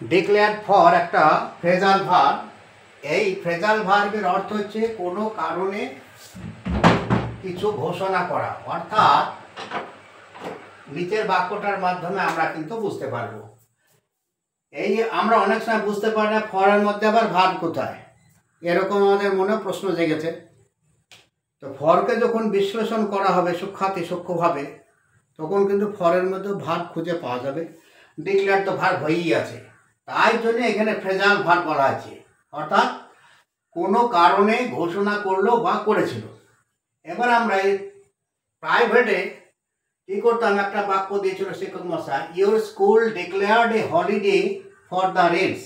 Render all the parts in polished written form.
Declare for একটা phrasal verb. এই phrasal ভার্বের অর্থ হচ্ছে কোনো কারণে কিছু ঘোষণা করা, অর্থাৎ নিচের বাক্যটার মাধ্যমে আমরা কিন্তু বুঝতে পারবো। এই আমরা অনেক সময় বুঝতে পারি না ফরের মধ্যে আবার ভার্ব কোথায়, এরকম আমাদের মনে প্রশ্ন জেগেছে। তো ফরকে যখন বিশ্লেষণ করা হবে সূক্ষ্মভাবে, তখন কিন্তু ফরের মধ্যে ভার্ব খুঁজে পাওয়া যাবে। ডিক্লেয়ার তো ভার্ব হয়েই আছে, তাই জন্য এখানে ফ্রেজাল ভার্ব বলা আছে, অর্থাৎ কোনো কারণে ঘোষণা করলো বা করেছিল। এবার আমরা এই প্রাইভেটে কি করতাম, একটা বাক্য দিয়েছিল শিক্ষক মশাই, your school declared a holiday for the Reigns.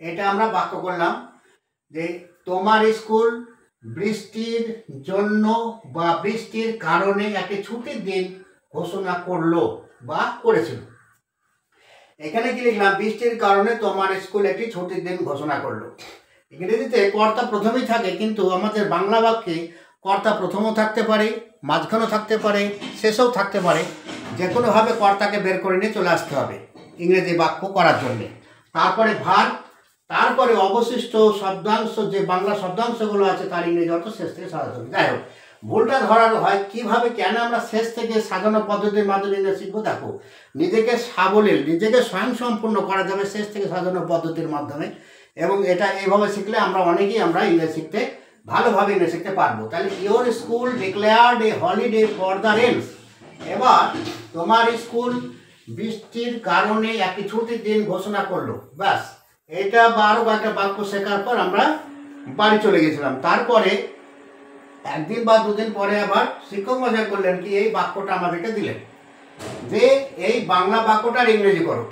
এটা আমরা বাক্য করলাম যে তোমার স্কুল বৃষ্টির জন্য বা বৃষ্টির কারণে একটি ছুটির দিন ঘোষণা করলো বা করেছিল। এখানে কি লিখলাম, বৃষ্টির কারণে তোমার স্কুল একটি ছুটির দিন ঘোষণা করলো। ইংরেজিতে কর্তা প্রথমেই থাকে, কিন্তু আমাদের বাংলা বাক্যে কর্তা প্রথমও থাকতে পারে, মাঝখানেও থাকতে পারে, শেষেও থাকতে পারে। যে কোনোভাবে কর্তাকে বের করে নিয়ে চলে আসতে হবে ইংরেজি বাক্য করার জন্যে। তারপরে ভার্ব, তারপরে অবশিষ্ট শব্দাংশ, যে বাংলা শব্দাংশগুলো আছে তার ইংরেজি অর্থ শেষ থেকে সাজাতে হবে। যাই হোক, ভুলটা ধরানো হয় কিভাবে, কেন আমরা শেষ থেকে সাজানো পদ্ধতির মাধ্যমে ইংরেজি শিখবো। দেখো, নিজেকে সাবলীল, নিজেকে স্বয়ংসম্পূর্ণ করা যাবে শেষ থেকে সাজানো পদ্ধতির মাধ্যমে, এবং এটা এইভাবে শিখলে আমরা ইংরেজি শিখতে ভালোভাবে ইংরেজি শিখতে পারবো। তাহলে your school declared a holiday for the Reigns. এবার তোমার স্কুল বৃষ্টির কারণে একটি ছুটির দিন ঘোষণা করলো। ব্যাস, এটা 12 বাক্য শেখার পর আমরা বাড়ি চলে গেছিলাম। তারপরে একদিন বা দুদিন পরে আবার শিক্ষক মশাই করলেন কি, এই বাক্যটা আমাদেরকে দিলেন যে এই বাংলা বাক্যটার ইংরেজি করো।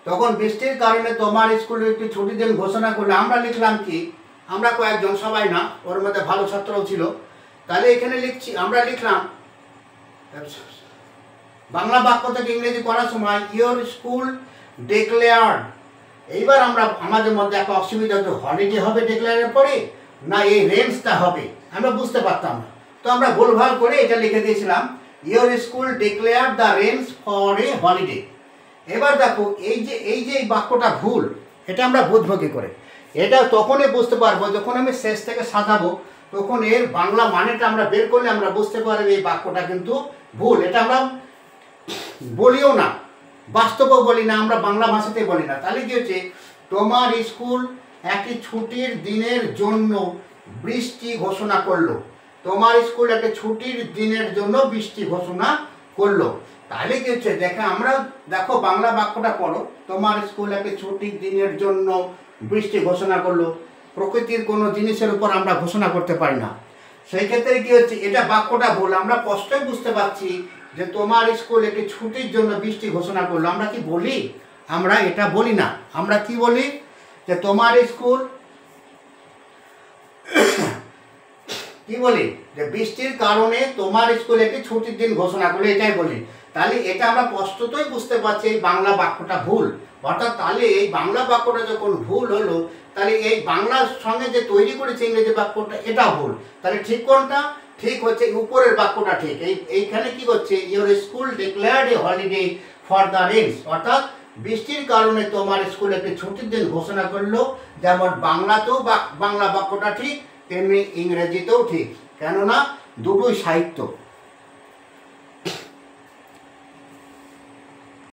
তখন বৃষ্টির কারণে তোমার স্কুলে একটি ছুটির দিন ঘোষণা করলে আমরা লিখলাম কি, আমরা কয়েকজন, সবাই না, ওর মধ্যে ভালো ছাত্রও ছিল। তাহলে এখানে আমরা লিখলাম বাংলা বাক্য থেকে ইংরেজি করার সময় ইওর স্কুল ডিক্লেয়ার্ড। এইবার আমাদের মধ্যে একটা অসুবিধা হতো, হলিডে হবে ডিক্লেয়ারের পরে না এই রেন্সটা হবে, আমরা বুঝতে পারতাম না। তো আমরা ভুলভাল করে এটা লিখে দিয়েছিলাম, your school declared the Reigns for a holiday. এবার দেখো, এই যে বাক্যটা ভুল, এটা আমরা বুঝবো কী করে? এটা তখনই বুঝতে পারবো যখন আমি শেষ থেকে সাজাবো, তখন এর বাংলা মানেটা আমরা বের করলে আমরা বুঝতে পারবো এই বাক্যটা কিন্তু ভুল। এটা আমরা বলিও না, বাস্তবেও বলি না, আমরা বাংলা ভাষাতেই বলি না। তাহলে কি হচ্ছে, তোমার স্কুল একটি ছুটির দিনের জন্য বৃষ্টি ঘোষণা করলো। তোমার স্কুল একটি ছুটির দিনের জন্য বৃষ্টি ঘোষণা করলো। তাহলে কি হচ্ছে, দেখো বাংলা বাক্যটা পড়ো, তোমার স্কুল একটি ছুটির দিনের জন্য বৃষ্টি ঘোষণা করলো। প্রকৃতির কোনো জিনিসের উপর আমরা ঘোষণা করতে পারি না। সেই ক্ষেত্রে কি হচ্ছে, এটা বাক্যটা ভুল। আমরা স্পষ্টই বুঝতে পারছি যে তোমার স্কুল একটি ছুটির জন্য বৃষ্টি ঘোষণা করলো। আমরা কি বলি? আমরা এটা বলি না। আমরা কি বলি, যে তোমার স্কুল কি বলি, যে বৃষ্টির কারণে তোমার স্কুল একটি ছুটির দিন ঘোষণা করলো, এটাই বলি। তাহলে এটা আমরা স্পষ্টতই বুঝতে পারছি এই বাংলা বাক্যটা ভুল। অর্থাৎ তাহলে এই বাংলা বাক্যটা যখন ভুল হলো, তাহলে এই বাংলার সঙ্গে যে তৈরি করেছে ইংরেজি বাক্যটা, এটা ভুল। তাহলে ঠিক কোনটা? ঠিক হচ্ছে উপরের বাক্যটা ঠিক। এইখানে কি হচ্ছে, your school declared a holiday for the Reigns, অর্থাৎ বৃষ্টির কারণে তোমার স্কুল একটি ছুটির দিন ঘোষণা করলো। যেমন বাংলাতেও বাংলা বাক্যটা ঠিক, তেমনি ইংরেজিতেও ঠিক, কেননা দুটোই সাহিত্য।